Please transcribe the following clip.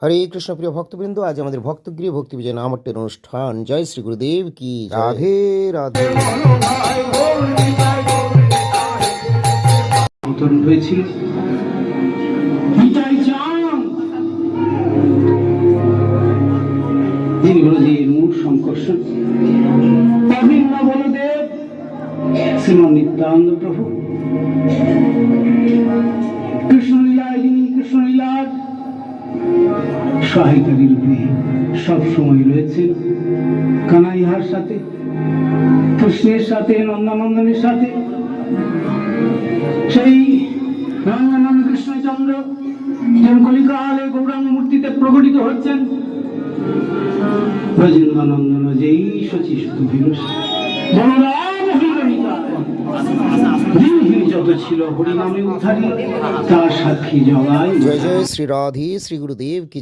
হরে কৃষ্ণ প্রিয় ভক্তবৃন্দ, আজ আমাদের ভক্তগৃহ ভক্তি বিজয় নামটের অনুষ্ঠান। জয় শ্রী গুরুদেব কি রাধে রাধে। অবতরণ হয়েছিল যিনি গুরুজির মূল সংকর্ষণ অভিন্ন বলদেব শ্রীমন নিত্যানন্দ প্রভু কৃষ্ণলীলায় যিনি কৃষ্ণলীলার সহায়কারী রূপে সবসময় রয়েছেন কানাইহার সাথে, কৃষ্ণের সাথে, নন্দানন্দনের সাথে। সেই রঙ্গানন্দ কৃষ্ণচন্দ্র যেন কলিকালে গৌরাঙ্গ মূর্তিতে প্রকটিত হচ্ছেন। ব্রজেন্দ্রনন্দন যেই শচীষ্ট ভিলস বলরাম হরিণিকা যত ছিল হরিনামে উদ্ধারী, তার সাক্ষী জগায়। জয় জয় শ্রী রাধে শ্রী গুরুদেব কি।